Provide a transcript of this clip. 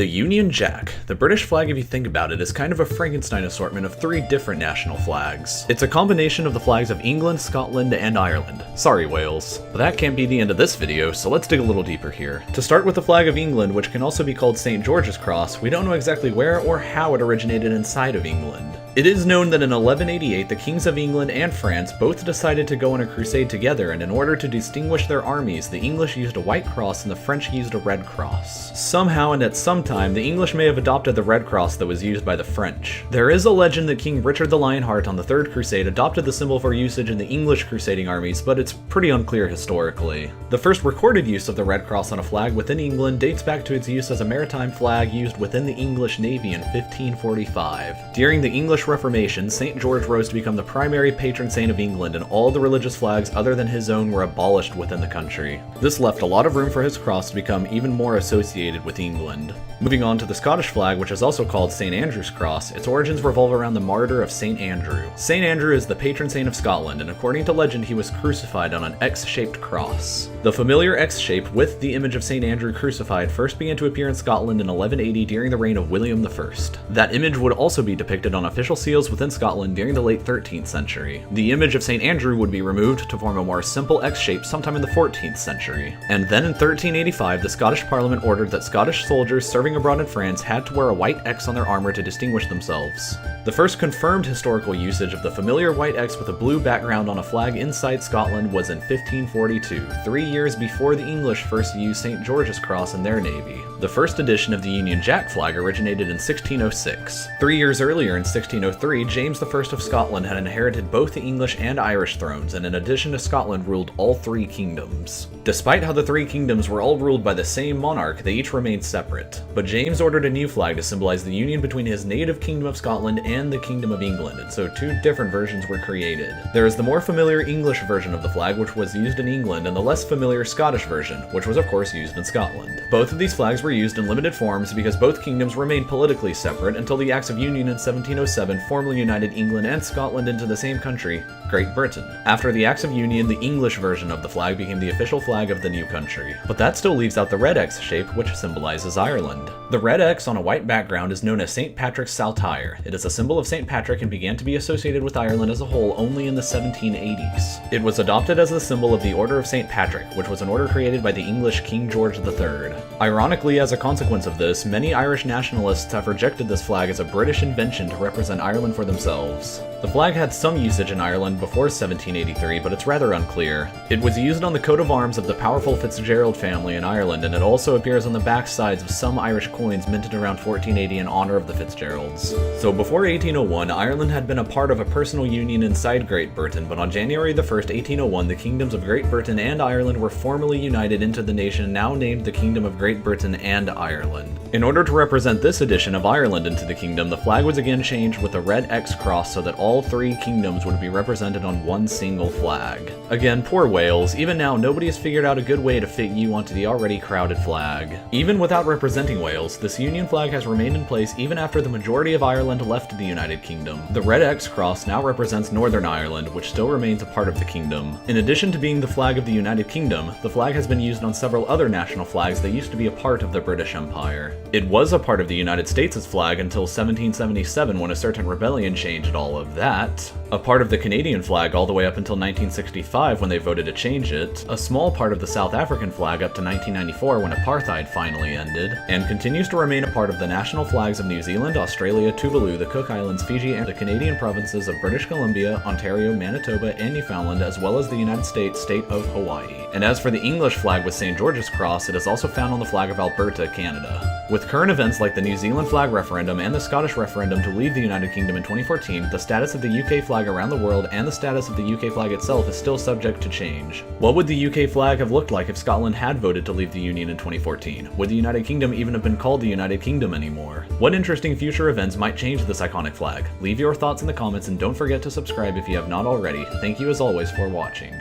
The Union Jack. The British flag, if you think about it, is kind of a Frankenstein assortment of 3 different national flags. It's a combination of the flags of England, Scotland, and Ireland. Sorry, Wales. But that can't be the end of this video, so let's dig a little deeper here. To start with the flag of England, which can also be called St. George's Cross, we don't know exactly where or how it originated inside of England. It is known that in 1188, the kings of England and France both decided to go on a crusade together, and in order to distinguish their armies, the English used a white cross and the French used a red cross. Somehow and at some time, the English may have adopted the red cross that was used by the French. There is a legend that King Richard the Lionheart on the Third Crusade adopted the symbol for usage in the English crusading armies, but it's pretty unclear historically. The first recorded use of the red cross on a flag within England dates back to its use as a maritime flag used within the English Navy in 1545. During the English Reformation, St. George rose to become the primary patron saint of England, and all the religious flags other than his own were abolished within the country. This left a lot of room for his cross to become even more associated with England. Moving on to the Scottish flag, which is also called St. Andrew's Cross, its origins revolve around the martyr of St. Andrew. St. Andrew is the patron saint of Scotland, and according to legend, he was crucified on an X-shaped cross. The familiar X shape with the image of St. Andrew crucified first began to appear in Scotland in 1180 during the reign of William I. That image would also be depicted on official seals within Scotland during the late 13th century. The image of St. Andrew would be removed to form a more simple X shape sometime in the 14th century. And then in 1385, the Scottish Parliament ordered that Scottish soldiers serving abroad in France had to wear a white X on their armor to distinguish themselves. The first confirmed historical usage of the familiar white X with a blue background on a flag inside Scotland was in 1542, 3 years before the English first used St. George's Cross in their navy. The first edition of the Union Jack flag originated in 1606. 3 years earlier, in 1603, James I of Scotland had inherited both the English and Irish thrones, and in addition to Scotland ruled all 3 kingdoms. Despite how the 3 kingdoms were all ruled by the same monarch, they each remained separate. But James ordered a new flag to symbolize the union between his native kingdom of Scotland and the Kingdom of England, and so 2 different versions were created. There is the more familiar English version of the flag, which was used in England, and the less familiar Scottish version, which was of course used in Scotland. Both of these flags were used in limited forms because both kingdoms remained politically separate until the Acts of Union in 1707 formally united England and Scotland into the same country, Great Britain. After the Acts of Union, the English version of the flag became the official flag of the new country. But that still leaves out the red X shape, which symbolizes Ireland. The red X on a white background is known as St. Patrick's Saltire. It is a symbol of St. Patrick and began to be associated with Ireland as a whole only in the 1780s. It was adopted as the symbol of the Order of St. Patrick, which was an order created by the English King George III. Ironically, as a consequence of this, many Irish nationalists have rejected this flag as a British invention to represent Ireland for themselves. The flag had some usage in Ireland before 1783, but it's rather unclear. It was used on the coat of arms of the powerful Fitzgerald family in Ireland, and it also appears on the back sides of some Irish coins minted around 1480 in honor of the Fitzgeralds. So before 1801, Ireland had been a part of a personal union inside Great Britain, but on January 1st, 1801, the kingdoms of Great Britain and Ireland were formally united into the nation now named the Kingdom of Great Britain and Ireland. In order to represent this addition of Ireland into the kingdom, the flag was again changed with a red X cross so that all 3 kingdoms would be represented on one single flag. Again, poor Wales, even now nobody has figured out a good way to fit you onto the already crowded flag. Even without representing Wales, this Union flag has remained in place even after the majority of Ireland left the United Kingdom. The red X cross now represents Northern Ireland, which still remains a part of the kingdom. In addition to being the flag of the United Kingdom, the flag has been used on several other national flags that used to be a part of the British Empire. It was a part of the United States' flag until 1777 when a certain rebellion changed all of that. A part of the Canadian flag all the way up until 1965 when they voted to change it. A small part of the South African flag up to 1994 when apartheid finally ended. And continues to remain a part of the national flags of New Zealand, Australia, Tuvalu, the Cook Islands, Fiji, and the Canadian provinces of British Columbia, Ontario, Manitoba, and Newfoundland, as well as the United States state of Hawaii. And as for the English flag with St. George's Cross, it is also found on the flag of Alberta, Canada. With current events like the New Zealand flag referendum and the Scottish referendum to leave the United Kingdom in 2014, the status of the UK flag around the world and the status of the UK flag itself is still subject to change. What would the UK flag have looked like if Scotland had voted to leave the Union in 2014? Would the United Kingdom even have been called the United Kingdom anymore? What interesting future events might change this iconic flag? Leave your thoughts in the comments and don't forget to subscribe if you have not already. Thank you as always for watching.